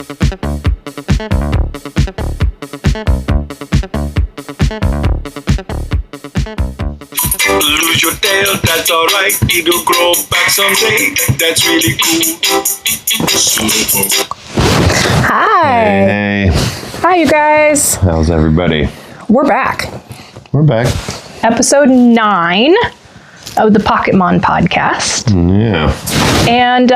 Lose your tail, that's alright. It'll grow back someday. That's really cool. Hi. Hey. Hi, you guys. How's everybody? We're back. We're back. Episode 9 of the PocketMon podcast. Yeah. And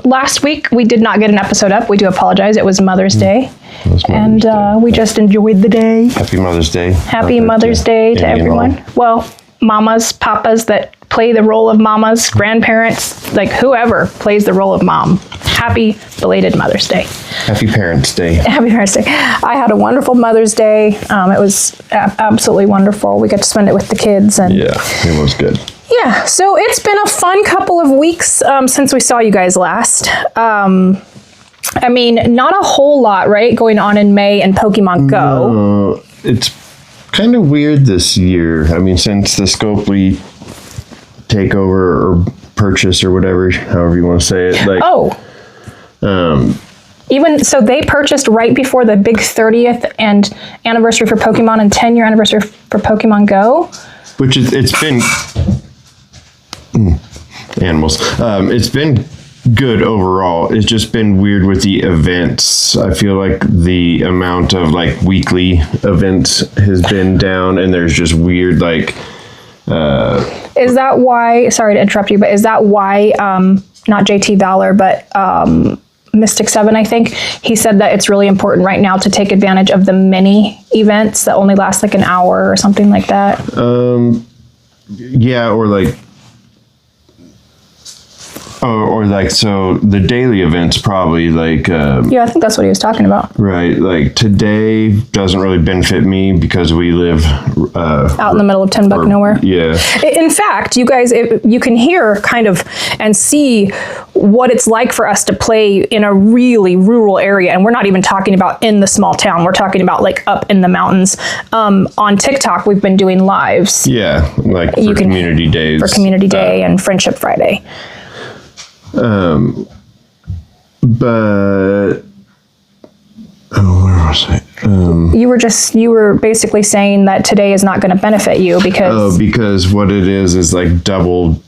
last week we did not get an episode up. We do apologize. It was Mother's Day. We just enjoyed the day. Happy Mother's Day. Happy Mother's Day to everyone. Well, mamas, papas that play the role of mamas, grandparents, like whoever plays the role of mom. Happy belated Mother's Day. Happy Parents' Day. Happy Parents' Day. I had a wonderful Mother's Day. It was absolutely wonderful. We got to spend it with the kids. And yeah, it was good. yeah, so it's been a fun couple of weeks since we saw you guys last. I mean, not a whole lot, right, going on in May and Pokemon Go. It's kind of weird this year. I mean, since the Scopely takeover or purchase or whatever, however you want to say it. Like, even so, they purchased right before the big 30th and anniversary for Pokemon and 10-year anniversary for Pokemon Go. Which it's been animals. It's been good overall. It's just been weird with the events. I feel like the amount of like weekly events has been down, and there's just weird like. Is that why? Sorry to interrupt you, but is that why? Not JT Valor, but Mystic 7, I think he said that it's really important right now to take advantage of the mini events that only last like an hour or something like that. Yeah, or like. Or like, so the daily events probably like... yeah, I think that's what he was talking about. Right, like today doesn't really benefit me because we live... out in the middle of 10 buck nowhere. Yeah. In fact, you guys, you can hear kind of and see what it's like for us to play in a really rural area. And we're not even talking about in the small town. We're talking about like up in the mountains. On TikTok, we've been doing lives. Yeah, like for community days. For Community Day and Friendship Friday. But where was I? You were basically saying that today is not going to benefit you because what it is like double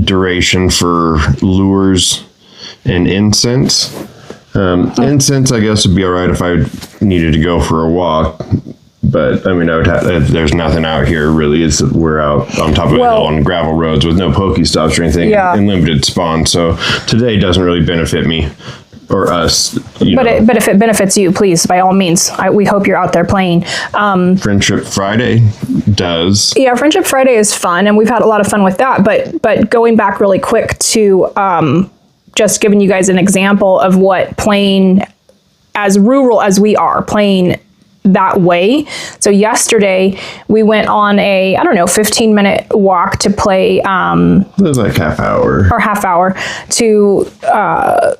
duration for lures and incense. Incense, I guess, would be all right if I needed to go for a walk. But I mean, I would have. There's nothing out here really. We're out on top of a hill on gravel roads with no Pokestops or anything, and limited spawn. So today doesn't really benefit me or us. But if it benefits you, please, by all means, we hope you're out there playing. Friendship Friday does. Yeah, Friendship Friday is fun, and we've had a lot of fun with that. But going back really quick to just giving you guys an example of what playing as rural as we are playing that way. So yesterday we went on a 15-minute walk to play. It was like half hour to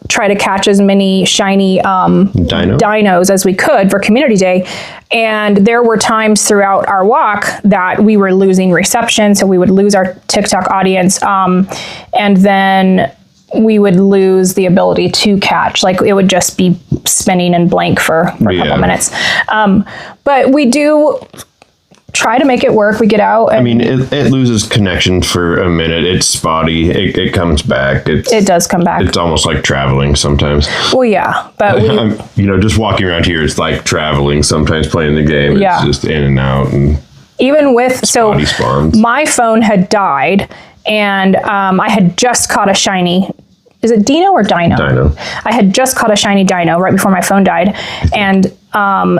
try to catch as many shiny dinos as we could for Community Day. And there were times throughout our walk that we were losing reception, so we would lose our TikTok audience, and then we would lose the ability to catch. Like it would just be spinning and blank for a couple minutes. But we do try to make it work. We get out. And, I mean, it loses connection for a minute. It's spotty. It comes back. It does come back. It's almost like traveling sometimes. Well, yeah, but just walking around here, it's like traveling. Sometimes playing the game, it's just in and out. And even with spawns. My phone had died. And I had just caught a shiny. Is it Dino or Dino? Dino. I had just caught a shiny Dino right before my phone died. And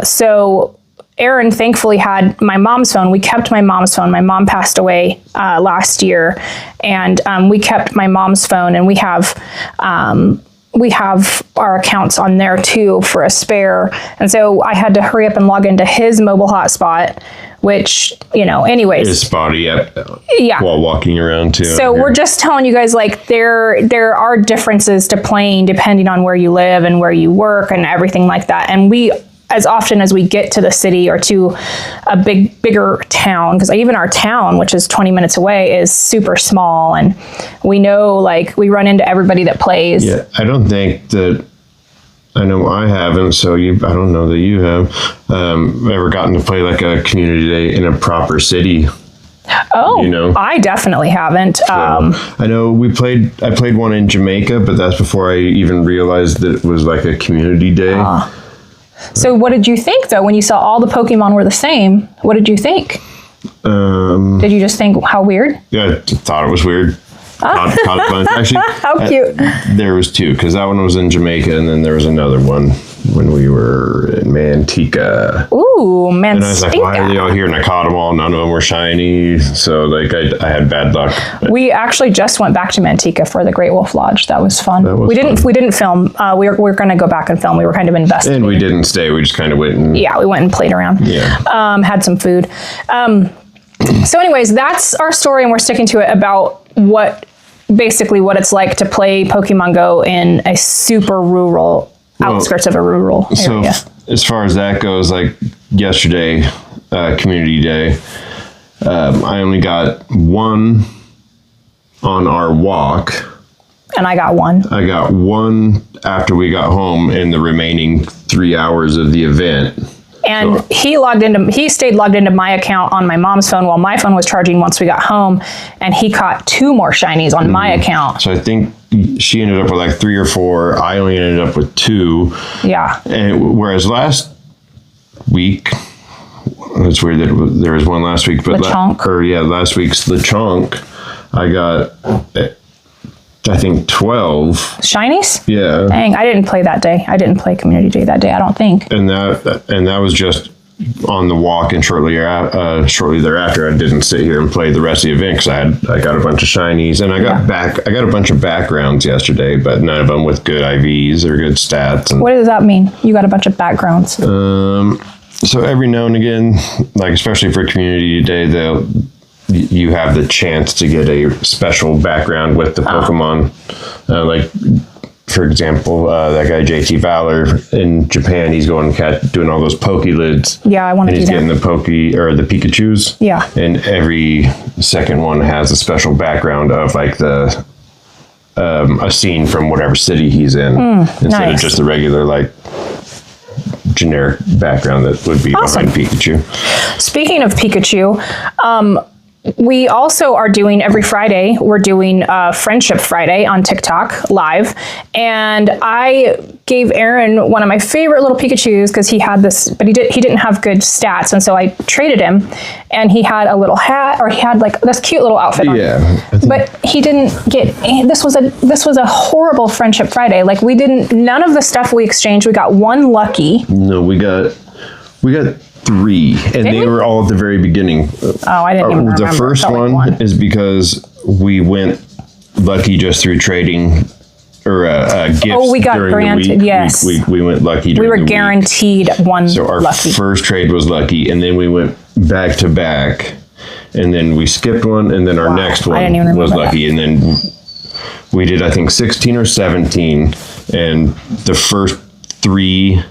so Aaron thankfully had my mom's phone. We kept my mom's phone. My mom passed away last year. And we kept my mom's phone. And we have our accounts on there too for a spare. And so I had to hurry up and log into his mobile hotspot, which, anyways. Is spotty while walking around too. So we're just telling you guys, like, there are differences to playing depending on where you live and where you work and everything like that. And we, as often as we get to the city or to a bigger town, because even our town, which is 20 minutes away, is super small, and we know, like, we run into everybody that plays. Yeah, I don't think that I know I haven't, so I don't know that you have ever gotten to play like a community day in a proper city. Oh, I definitely haven't. I know I played one in Jamaica, but that's before I even realized that it was like a community day. So what did you think though, when you saw all the Pokemon were the same? What did you think? Did you just think, how weird? Yeah, I thought it was weird. Caught it fun. Actually, how cute. There was two, because that one was in Jamaica, and then there was another one when we were in Manteca. Ooh, Manteca. And I was like, why are they all here? And I caught them all. None of them were shiny. So like I had bad luck. We actually just went back to Manteca for the Great Wolf Lodge. That was fun. We didn't film. We're going to go back and film. We were kind of invested. And we didn't stay. We just kind of went and we went and played around. Yeah. Had some food. So anyways, that's our story, and we're sticking to it about what it's like to play Pokemon Go in a super rural outskirts of a rural area. So as far as that goes, like yesterday, community day, I only got one on our walk. And I got one. I got one after we got home in the remaining 3 hours of the event. And he stayed logged into my account on my mom's phone while my phone was charging once we got home, and he caught 2 more shinies on my account. So I think she ended up with like 3 or 4. I only ended up with 2. Yeah. And whereas last week, it's weird that there was one last week, but last week's Lechonk, I got I think 12 shinies. Yeah. Dang, I didn't play that day. I didn't play community day that day, I don't think. And that was just on the walk, and shortly thereafter I didn't sit here and play the rest of the event because I got a bunch of shinies, and I got a bunch of backgrounds yesterday, but none of them with good IVs or good stats. And, what does that mean? You got a bunch of backgrounds? So every now and again, like especially for community day, you have the chance to get a special background with the Pokemon. Like, for example, that guy JT Valor in Japan, he's going doing all those Poke lids. Yeah, I want to do that. And he's getting the Pikachus. Yeah. And every second one has a special background of like a scene from whatever city he's in, instead of just the regular like generic background that would be behind Pikachu. Speaking of Pikachu, we also are doing every Friday, we're doing Friendship Friday on TikTok live. And I gave Aaron one of my favorite little Pikachus because he had this, but he didn't have good stats. And so I traded him, and he had a little hat, or he had like this cute little outfit on. Yeah. But he didn't get, this was a horrible Friendship Friday. Like none of the stuff we exchanged, we got 1 lucky. No, we got 3, and they were all at the very beginning. Oh, I didn't even remember. The first one is because we went lucky just through trading or gifts. Oh, we got granted. Yes, we went lucky. We were guaranteed 1 So our lucky. first trade was lucky, and then we went back to back, and then we skipped one, and then our next one was lucky, and then we did I think 16 or 17, and the first 3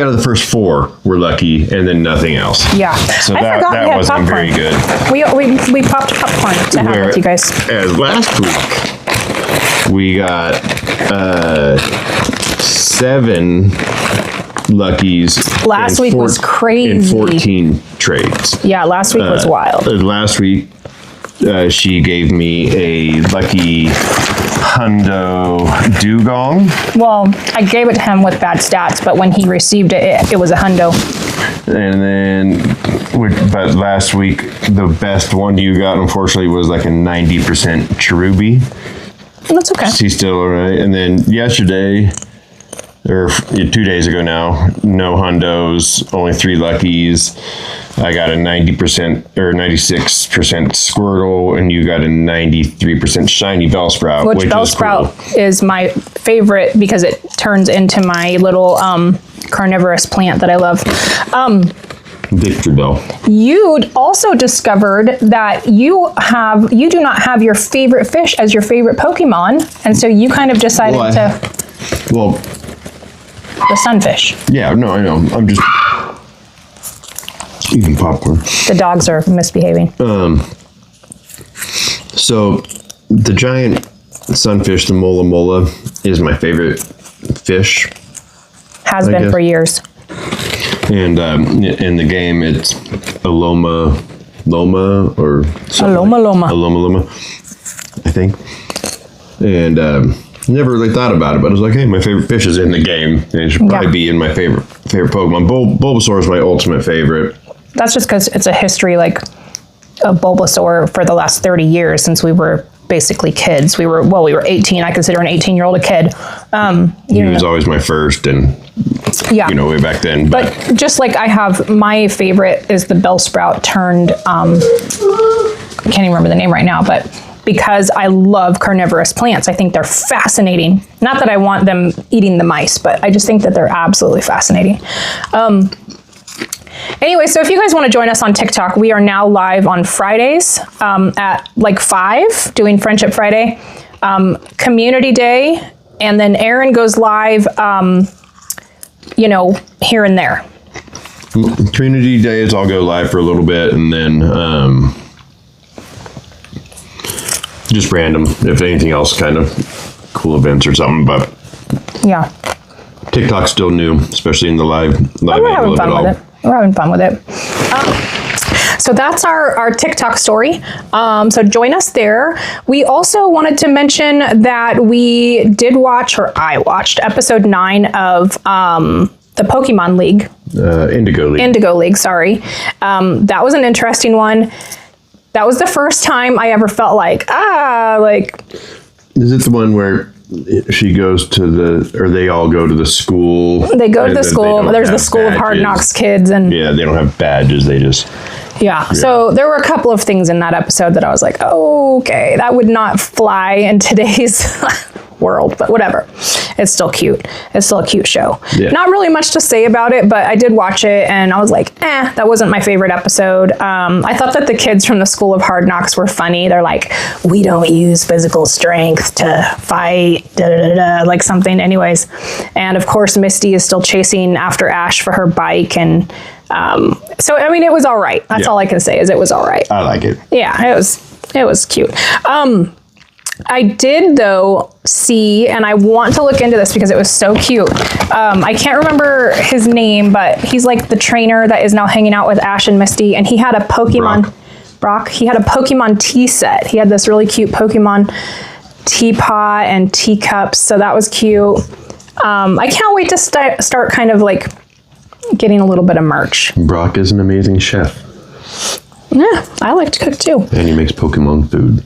out of the first 4 were lucky, and then nothing else. Yeah. So that wasn't very good. We popped popcorn to have with you guys. As last week, we got 7 luckies. Last week was crazy. In 14 trades. Yeah, last week was wild. Last week, she gave me a lucky Hundo Dugong. Well, I gave it to him with bad stats, but when he received it, it was a Hundo. And then, but last week, the best one you got, unfortunately, was like a 90% Cherubi. That's okay. She's still all right. And then yesterday, or 2 days ago now, no Hundos, only 3 luckies. I got a 90% or 96% Squirtle, and you got a 93% shiny Bellsprout. Which Bellsprout is my favorite because it turns into my little carnivorous plant that I love. Victor Bell. You also discovered that you do not have your favorite fish as your favorite Pokemon, and so you kind of decided the sunfish. Yeah, no, I know. I'm just eating popcorn. The dogs are misbehaving. So the giant sunfish, the mola is my favorite fish. Has been for years. And in the game, it's Loma, or Loma, I think. And never really thought about it, but I was like, hey, my favorite fish is in the game, and it should probably be in my favorite Pokemon. Bulbasaur is my ultimate favorite. That's just because it's a history like of Bulbasaur for the last 30 years since we were basically kids. We were 18. I consider an 18-year-old a kid. He was always my first, and way back then. But just like I have, my favorite is the Bellsprout turned. I can't even remember the name right now, but because I love carnivorous plants, I think they're fascinating. Not that I want them eating the mice, but I just think that they're absolutely fascinating. Anyway, so if you guys want to join us on TikTok, we are now live on Fridays at like 5, doing Friendship Friday, Community Day, and then Aaron goes live, here and there. Community Days, I'll go live for a little bit, and then just random, if anything else, kind of cool events or something. But yeah, TikTok's still new, especially in the live we're having fun with it. We're having fun with it. So that's our TikTok story. So join us there. We also wanted to mention that we did watch, or I watched, episode 9 of the Pokemon League. Indigo League, sorry. That was an interesting one. That was the first time I ever felt like. Is it the one where she goes to they all go to the school? They go to the school. There's the School of Hard Knocks kids. And yeah, they don't have badges. They just... Yeah. So there were a couple of things in that episode that I was like, oh, okay, that would not fly in today's world, but whatever. It's still cute. It's still a cute show. Yeah. Not really much to say about it, but I did watch it and I was like, that wasn't my favorite episode. I thought that the kids from the School of Hard Knocks were funny. They're like, we don't use physical strength to fight, like something anyways. And of course, Misty is still chasing after Ash for her bike. And so, I mean, it was all right. That's all I can say is it was all right. I like it. Yeah, it was cute. I did, though, see, and I want to look into this because it was so cute. I can't remember his name, but he's like the trainer that is now hanging out with Ash and Misty, and he had a Pokemon... Brock. He had a Pokemon tea set. He had this really cute Pokemon teapot and teacups, so that was cute. I can't wait to start kind of like getting a little bit of merch. Brock is an amazing chef. Yeah, I like to cook too. And he makes Pokemon food.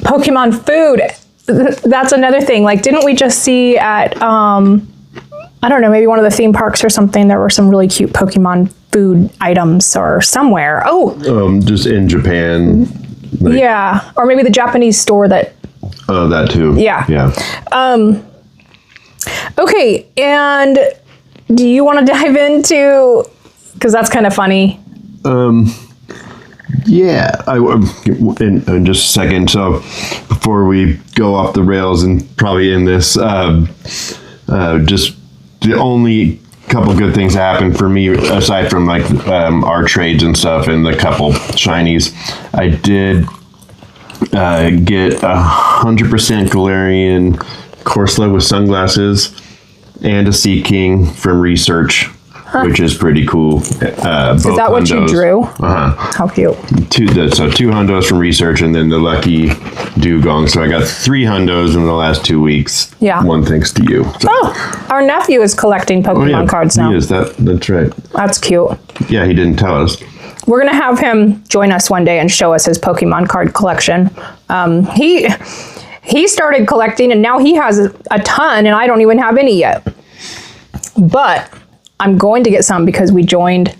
Pokemon food. That's another thing. Like, didn't we just see at, I don't know, maybe one of the theme parks or something, there were some really cute Pokemon food items or somewhere. Oh. Just in Japan. Like, yeah. Or maybe the Japanese store that. Oh, that too. Yeah. Yeah. Okay. And do you want to dive into, because that's kind of funny. Yeah, in just a second. So before we go off the rails and probably in this, just the only couple good things that happened for me, aside from like our trades and stuff and the couple shinies, I did get 100% Galarian Corsola with sunglasses and a Sea King from research. Which is pretty cool. Is that what you drew? How cute. Two hundos from research and then the lucky dugong. So I got 3 hundos in the last 2 weeks. Yeah. One thanks to you. So. Oh, our nephew is collecting Pokemon cards now. He is. That's right. That's cute. Yeah, he didn't tell us. We're going to have him join us one day and show us his Pokemon card collection. He started collecting and now he has a ton and I don't even have any yet. But I'm going to get some because we joined.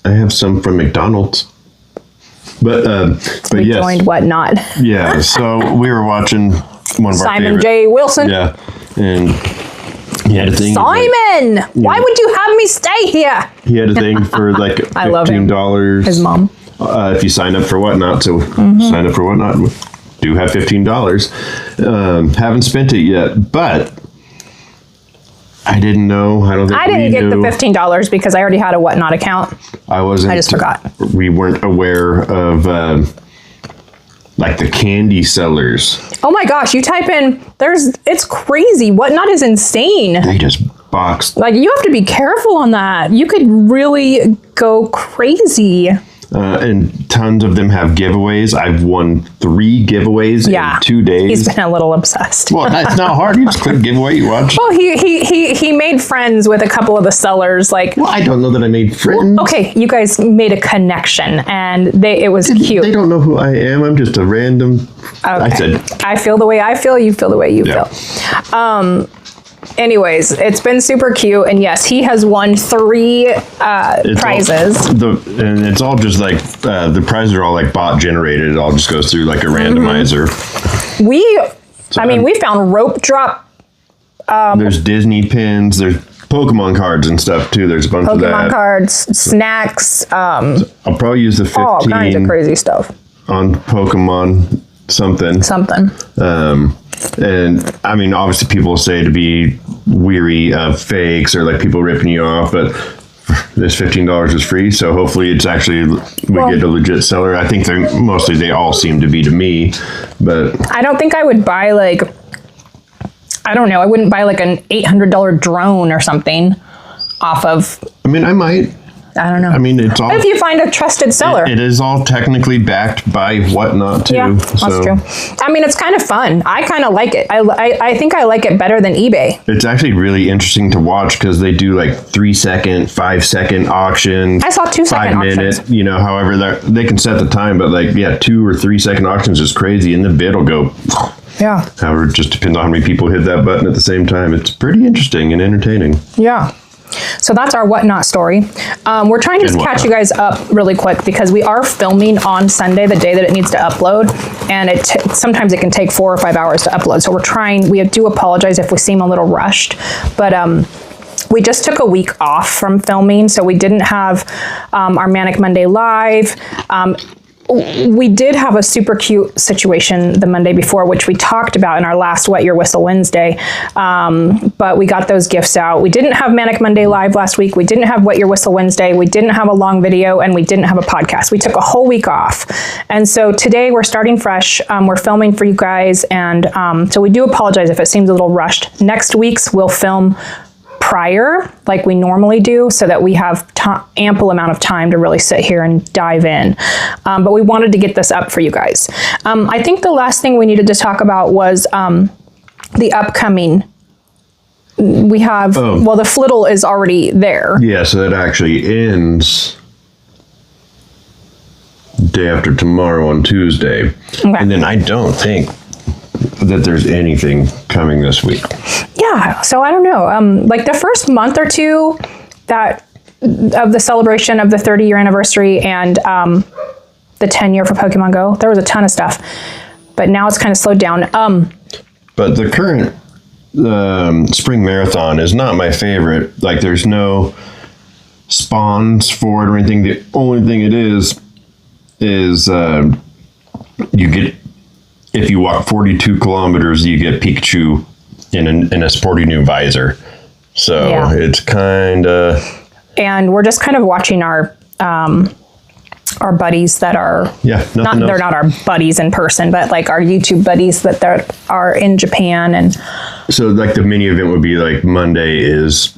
I have some from McDonald's. But we yes. joined Whatnot. Yeah, so we were watching one of our Simon J. Wilson. Yeah, and he had a thing. Simon, why would you have me stay here? He had a thing for like $15. I love him. His mom. If you sign up for Whatnot, so sign up for Whatnot, do have $15. Haven't spent it yet, but. I didn't know. I didn't get the $15 because I already had a Whatnot account. I just forgot. We weren't aware of like the candy sellers. Oh my gosh, you type in, it's crazy. Whatnot is insane. They just box. Like, you have to be careful on that. You could really go crazy. And tons of them have giveaways. I've won 3 giveaways in 2 days. He's been a little obsessed. Well, that's not hard. You just click giveaway, you watch. Well, he made friends with a couple of the sellers. Like, well, I don't know that I made friends. Okay, you guys made a connection, and it was cute. They don't know who I am. I'm just a random. Okay. I said, I feel the way I feel. You feel the way you feel. Anyways, it's been super cute, and yes, he has won 3 prizes. And it's all just like the prizes are all like bot generated. It all just goes through like a randomizer. We found rope drop. There's Disney pins. There's Pokemon cards and stuff too. There's a bunch of that. Pokemon cards, snacks. I'll probably use the 15 all kinds of crazy stuff on Pokemon something. And I mean, obviously people say to be weary of fakes or like people ripping you off, but this $15 is free. So hopefully it's actually, we get a legit seller. I think they all seem to be to me, but I don't think I would buy I wouldn't buy like an $800 drone or something off of. I mean, I might. I don't know. I mean, it's all. If you find a trusted seller. It is all technically backed by Whatnot too. Yeah, that's true. I mean, it's kind of fun. I kind of like it. I think I like it better than eBay. It's actually really interesting to watch because they do like 3-second, 5-second auctions. I saw 2-second auctions. 5 minute, however they can set the time, but 2 or 3 second auctions is crazy, and the bid will go. Yeah. However, it just depends on how many people hit that button at the same time. It's pretty interesting and entertaining. Yeah. So that's our Whatnot story. We're trying to just catch you guys up really quick because we are filming on Sunday, the day that it needs to upload. And sometimes it can take 4 or 5 hours to upload. So we do apologize if we seem a little rushed. But we just took a week off from filming. So we didn't have our Manic Monday Live. We did have a super cute situation the Monday before, which we talked about in our last Wet Your Whistle Wednesday, but we got those gifts out. We didn't have Manic Monday Live last week. We didn't have Wet Your Whistle Wednesday. We didn't have a long video, and we didn't have a podcast. We took a whole week off. And so today we're starting fresh. We're filming for you guys, and so we do apologize if it seems a little rushed. Next week's we'll film prior like we normally do so that we have ample amount of time to really sit here and dive in. But we wanted to get this up for you guys. I think the last thing we needed to talk about was the upcoming. We have, the flittle is already there. Yeah, so that actually ends day after tomorrow on Tuesday. Okay. And then I don't think that there's anything coming this week. Yeah, so I don't know. Like the first month or two of the celebration of the 30-year anniversary and the 10-year for Pokemon Go, there was a ton of stuff. But now it's kind of slowed down. But the current spring marathon is not my favorite. Like there's no spawns for it or anything. The only thing it is you get, if you walk 42 kilometers, you get Pikachu in a sporty new visor. So it's kind of... And we're just kind of watching our buddies that are... they're not our buddies in person, but like our YouTube buddies that are in Japan. And so like the mini event would be like Monday is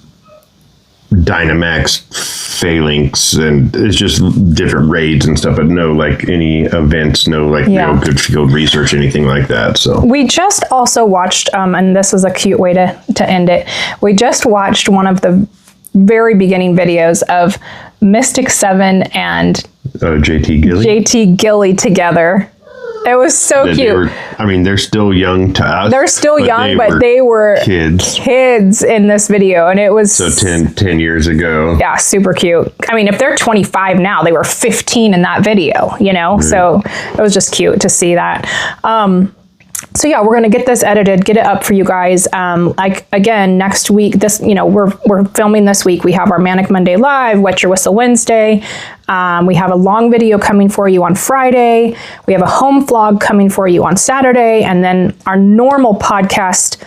Dynamax, Phalanx, and it's just different raids and stuff, but no like any events, no like real good field research, anything like that. So we just also watched, and this is a cute way to end it. We just watched one of the very beginning videos of Mystic 7 and JT Gilly together. It was so cute. They're still young to us. They're still young, but they were kids in this video. And it was... So 10 years ago. Yeah, super cute. If they're 25 now, they were 15 in that video, Right. So it was just cute to see that. So yeah, we're going to get this edited, get it up for you guys. Again, next week, we're filming this week. We have our Manic Monday Live, Wet Your Whistle Wednesday. We have a long video coming for you on Friday. We have a home vlog coming for you on Saturday. And then our normal podcast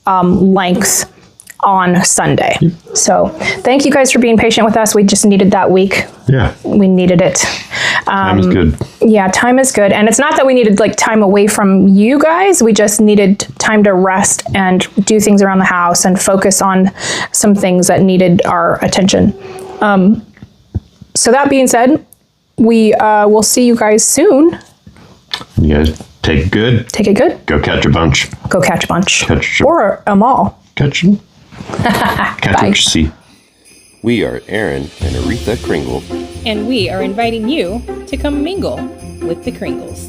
length on Sunday. So thank you guys for being patient with us. We just needed that week. Yeah. We needed it. Time is good. Yeah, time is good. And it's not that we needed like time away from you guys. We just needed time to rest and do things around the house and focus on some things that needed our attention. So that being said, we will see you guys soon. You guys take it good. Take it good. Go catch a bunch. Go catch a bunch. Catch Or a mall. Catch them. Catch what you see. We are Aaron and Aretha Kringle. And we are inviting you to come mingle with the Kringles.